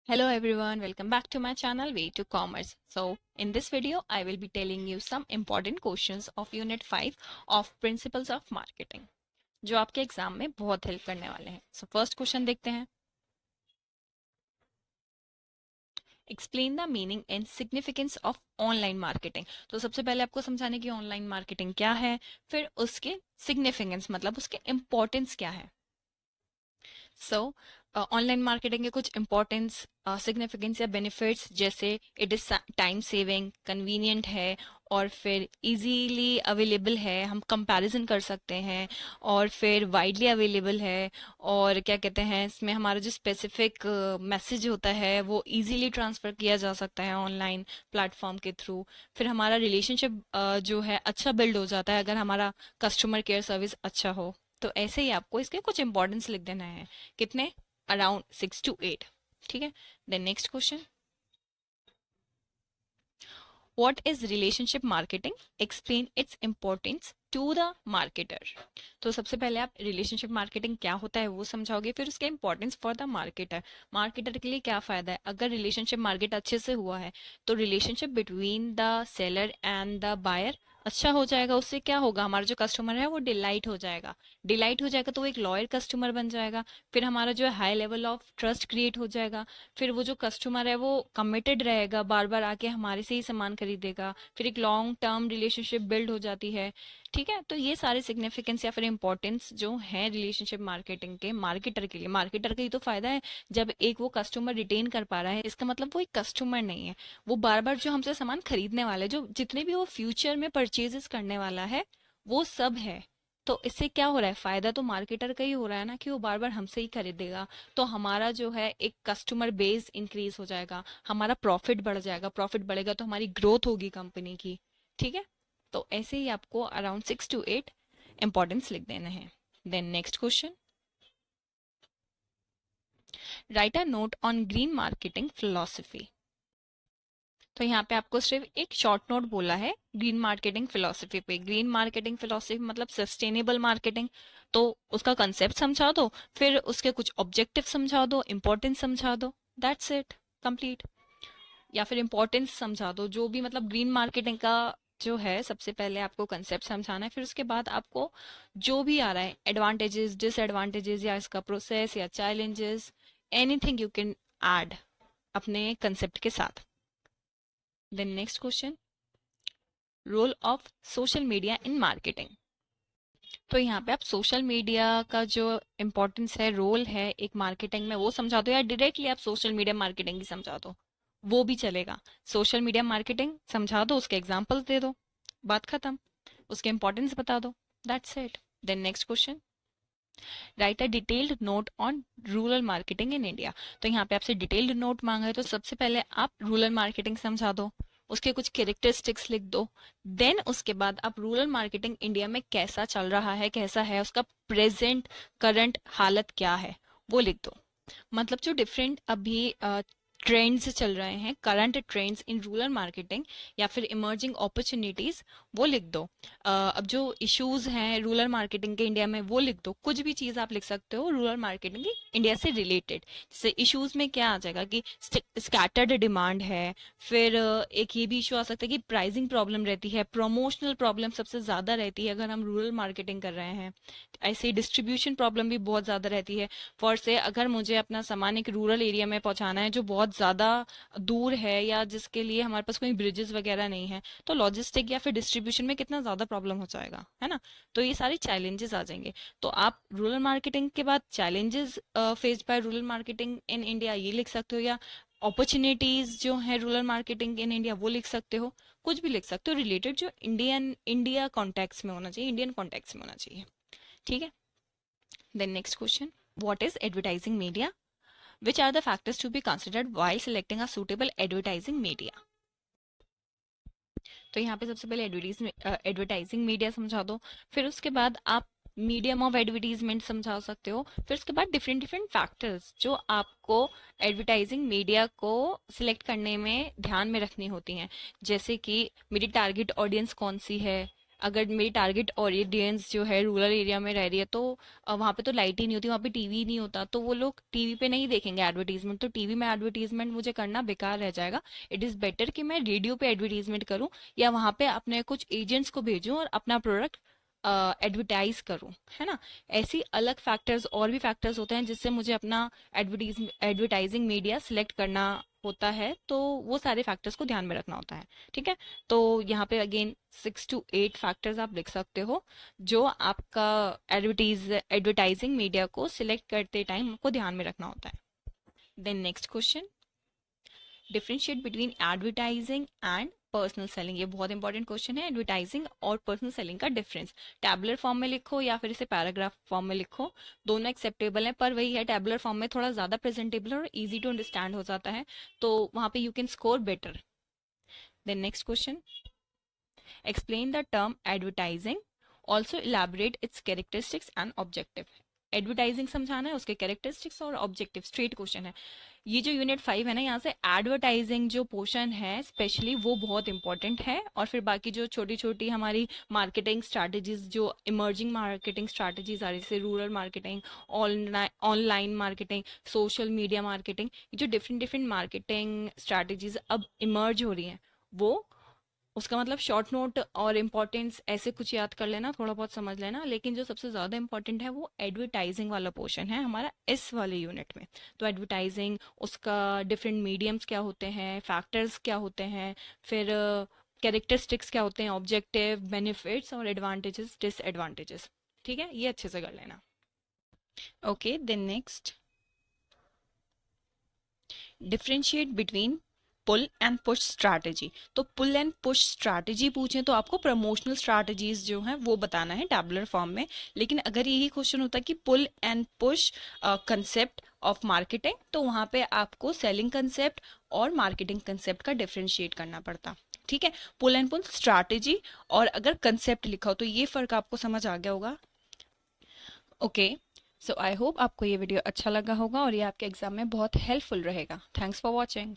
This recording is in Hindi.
Hello everyone, welcome back to my channel Way to Commerce. So, in this video, I will be telling you some important questions of Unit 5 of Principles of Marketing, जो आपके एग्जाम में बहुत हेल्प करने वाले हैं. So, first question देखते हैं. Explain the meaning and significance of online marketing. तो सबसे पहले आपको समझाने की ऑनलाइन मार्केटिंग क्या है, फिर उसके सिग्निफिकेंस मतलब उसके इम्पोर्टेंस क्या है. सो ऑनलाइन मार्केटिंग के कुछ इंपॉर्टेंस, सिग्निफिकेंस या बेनिफिट्स जैसे it is time saving, convenient है, और फिर इजीली अवेलेबल है, हम कंपैरिजन कर सकते हैं, और फिर वाइडली अवेलेबल है, और क्या कहते हैं इसमें हमारा जो स्पेसिफिक मैसेज होता है वो इजीली ट्रांसफ़र किया जा सकता है ऑनलाइन प्लेटफॉर्म के थ्रू. फिर हमारा रिलेशनशिप जो है अच्छा बिल्ड हो जाता है अगर हमारा कस्टमर केयर सर्विस अच्छा हो. तो ऐसे ही आपको इसके कुछ इंपॉर्टेंस लिख देना है. कितने? Around 6 to 8. ठीक है. Then next question, what is relationship marketing, explain its importance to the marketer. तो सबसे पहले आप रिलेशनशिप मार्केटिंग क्या होता है वो समझाओगे, फिर उसके importance for the marketer. Marketer के लिए क्या फायदा है अगर रिलेशनशिप मार्केट अच्छे से हुआ है, तो relationship between the seller and the buyer अच्छा हो जाएगा. उससे क्या होगा, हमारा जो कस्टमर है वो डिलाइट हो जाएगा. डिलाइट हो जाएगा तो वो एक लॉयल कस्टमर बन जाएगा. फिर हमारा जो है high level of trust create हो जाएगा. फिर वो जो कस्टमर है वो कमिटेड रहेगा, बार बार आके हमारे से ही सामान खरीदेगा. फिर एक लॉन्ग टर्म रिलेशनशिप बिल्ड हो जाती है. ठीक है. तो ये सारे सिग्निफिकेंस या फिर इंपॉर्टेंस जो है रिलेशनशिप मार्केटिंग के मार्केटर के लिए, मार्केटर का ही तो फायदा है. जब एक वो कस्टमर रिटेन कर पा रहा है, इसका मतलब वो एक कस्टमर नहीं है, वो बार बार जो हमसे सामान खरीदने वाला है, जो जितने भी वो फ्यूचर में परचेजेस करने वाला है, वो सब है. तो इससे क्या हो रहा है, फायदा तो मार्केटर का ही हो रहा है ना, कि वो बार बार हमसे ही खरीदेगा. तो हमारा जो है एक कस्टमर बेस इंक्रीज हो जाएगा, हमारा प्रॉफिट बढ़ जाएगा, प्रॉफिट बढ़ेगा तो हमारी ग्रोथ होगी कंपनी की. ठीक है. तो ऐसे ही आपको अराउंड 6 to 8 इंपॉर्टेंस लिख देना है. Then next question, write a note on green marketing philosophy. तो यहाँ पे आपको सिर्फ एक शॉर्ट नोट बोला है ग्रीन मार्केटिंग फिलोसफी पे. ग्रीन मार्केटिंग फिलोसफी मतलब सस्टेनेबल मार्केटिंग. तो उसका कंसेप्ट समझा दो, फिर उसके कुछ ऑब्जेक्टिव समझा दो, इंपॉर्टेंस समझा दो. That's it, complete. या फिर इंपॉर्टेंस समझा दो, जो भी मतलब ग्रीन मार्केटिंग का जो है. सबसे पहले आपको कंसेप्ट समझाना है, फिर उसके बाद आपको जो भी आ रहा है एडवांटेजेस, डिसएडवांटेजेस, या इसका प्रोसेस या challenges, anything you can add अपने कंसेप्ट के साथ. Then next question, role of social media in marketing. तो यहाँ पे आप सोशल मीडिया का जो इम्पोर्टेंस है, रोल है एक मार्केटिंग में, वो समझा दो, या डायरेक्टली आप सोशल मीडिया मार्केटिंग ही समझा दो, वो भी चलेगा. सोशल मीडिया मार्केटिंग समझा दो, उसके एग्जांपल्स दे दो, बात खत्म. उसके इम्पोर्टेंस बता दो. That's it. Then next question, write a detailed note on rural marketing in India. तो यहाँ पे आपसे डिटेल्ड नोट मांगा है, तो सबसे पहले आप रूरल मार्केटिंग समझा दो, उसके कुछ कैरेक्टरिस्टिक्स लिख दो. देन उसके बाद आप रूरल मार्केटिंग इंडिया में कैसा चल रहा है, कैसा है उसका प्रेजेंट करंट हालत क्या है, वो लिख दो. मतलब जो डिफरेंट अभी ट्रेंड्स चल रहे हैं, current trends in rural marketing, या फिर इमर्जिंग अपॉर्चुनिटीज, वो लिख दो. अब जो इश्यूज हैं रूरल मार्केटिंग के इंडिया में, वो लिख दो. कुछ भी चीज़ आप लिख सकते हो रूरल मार्केटिंग की इंडिया से रिलेटेड. जैसे इश्यूज में क्या आ जाएगा कि स्कैटर्ड डिमांड है. फिर एक ये भी इशू आ सकता है कि प्राइसिंग प्रॉब्लम रहती है, प्रमोशनल प्रॉब्लम सबसे ज़्यादा रहती है अगर हम रूरल मार्केटिंग कर रहे हैं. ऐसे ही डिस्ट्रीब्यूशन प्रॉब्लम भी बहुत ज़्यादा रहती है. फॉर से अगर मुझे अपना सामान एक रूरल एरिया में पहुंचाना है जो बहुत ज़्यादा दूर है, या जिसके लिए हमारे पास कोई ब्रिजेस वगैरह नहीं है, तो लॉजिस्टिक या फिर डिस्ट्रीब्यूशन में कितना ज़्यादा प्रॉब्लम हो जाएगा, है ना. तो ये सारे चैलेंजेस आ जाएंगे. तो आप रूरल मार्केटिंग के बाद challenges faced by rural marketing in India ये लिख सकते हो, या अपॉर्चुनिटीज जो है रूरल मार्केटिंग इन इंडिया वो लिख सकते हो. कुछ भी लिख सकते हो रिलेटेड, जो इंडिया कॉन्टेक्स्ट में होना चाहिए, इंडियन कॉन्टेक्स्ट में होना चाहिए. ठीक है. Then next question, what is advertising media, which are the factors to be considered while selecting a suitable advertising media. तो यहाँ पे सबसे पहले एडवर्टाइजिंग मीडिया समझा दो, फिर उसके बाद आप मीडियम ऑफ एडवर्टीजमेंट समझा सकते हो, फिर उसके बाद डिफरेंट डिफरेंट फैक्टर्स जो आपको एडवर्टाइजिंग मीडिया को सिलेक्ट करने में ध्यान में रखनी होती हैं. जैसे कि मेरी टारगेट ऑडियंस कौन सी है, अगर मेरी टारगेट ऑडियंस जो है रूरल एरिया में रह रही है, तो वहाँ पे तो लाइट ही नहीं होती, वहाँ पे टीवी नहीं होता, तो वो लोग टीवी पे नहीं देखेंगे एडवर्टीजमेंट, तो टीवी में एडवर्टीजमेंट मुझे करना बेकार रह जाएगा। इट इज़ बेटर कि मैं रेडियो पे एडवर्टीजमेंट करूँ, या वहाँ पे अपने कुछ एजेंट्स को भेजूँ और अपना प्रोडक्ट एडवर्टाइज करूँ, है ना। ऐसी अलग फैक्टर्स और भी फैक्टर्स होते हैं जिससे मुझे अपना एडवर्टाइजिंग मीडिया सिलेक्ट करना होता है, तो वो सारे फैक्टर्स को ध्यान में रखना होता है। ठीक है, तो यहाँ पे अगेन 6 to 8 फैक्टर्स आप लिख सकते हो जो आपका एडवर्टाइजिंग मीडिया को सिलेक्ट करते टाइम आपको ध्यान में रखना होता है। Then next question, differentiate between advertising and personal selling. ये बहुत इंपॉर्टेंट क्वेश्चन है, एडवर्टाइजिंग और पर्सनल सेलिंग का डिफरेंस। टैबुलर फॉर्म में लिखो या फिर इसे पैराग्राफ फॉर्म में लिखो, दोनों एक्सेप्टेबल है, पर वही है, टैबुलर फॉर्म में थोड़ा ज्यादा प्रेजेंटेबल और इजी टू अंडरस्टैंड हो जाता है, तो वहां पे you can score better. Then next question, explain the term advertising, also elaborate its characteristics and objective. Advertising समझाना है, उसके कैरेक्टरिस्टिक्स और ऑब्जेक्टिव, स्ट्रेट क्वेश्चन है। ये जो यूनिट 5 है ना, यहाँ से एडवर्टाइजिंग जो पोर्शन है स्पेशली वो बहुत इंपॉर्टेंट है, और फिर बाकी जो छोटी छोटी हमारी मार्केटिंग स्ट्रैटेजीज, जो इमर्जिंग मार्केटिंग स्ट्रैटेजीज आ रही है, जैसे rural marketing, online marketing, social media marketing, ये जो डिफरेंट डिफरेंट मार्केटिंग स्ट्रैटेजीज अब इमर्ज हो रही हैं, वो उसका मतलब शॉर्ट नोट और इम्पोर्टेंस ऐसे कुछ याद कर लेना, थोड़ा बहुत समझ लेना, लेकिन जो सबसे ज़्यादा इंपॉर्टेंट है वो एडवर्टाइजिंग वाला पोर्शन है हमारा इस वाले यूनिट में। तो एडवर्टाइजिंग, उसका डिफरेंट मीडियम्स क्या होते हैं, फैक्टर्स क्या होते हैं, फिर कैरेक्टरिस्टिक्स क्या होते हैं, ऑब्जेक्टिव, बेनिफिट्स और एडवांटेजेस, डिसएडवांटेजेस। ठीक है, ये अच्छे से कर लेना। Okay, then next, differentiate between pull and push strategy. तो पुल एंड पुश स्ट्रैटेजी पूछें तो आपको प्रमोशनल स्ट्रैटेजीज जो हैं वो बताना है टैबुलर फॉर्म में, लेकिन अगर यही क्वेश्चन होता कि pull and push concept of marketing, तो वहां पे आपको सेलिंग कंसेप्ट और मार्केटिंग कंसेप्ट का डिफरेंशिएट करना पड़ता। ठीक है, पुल एंड पुल स्ट्रैटेजी और अगर कंसेप्ट लिखा हो तो ये फर्क आपको समझ आ गया होगा। ओके, सो आई होप आपको ये वीडियो अच्छा लगा होगा और ये आपके एग्जाम में बहुत हेल्पफुल रहेगा। Thanks for watching.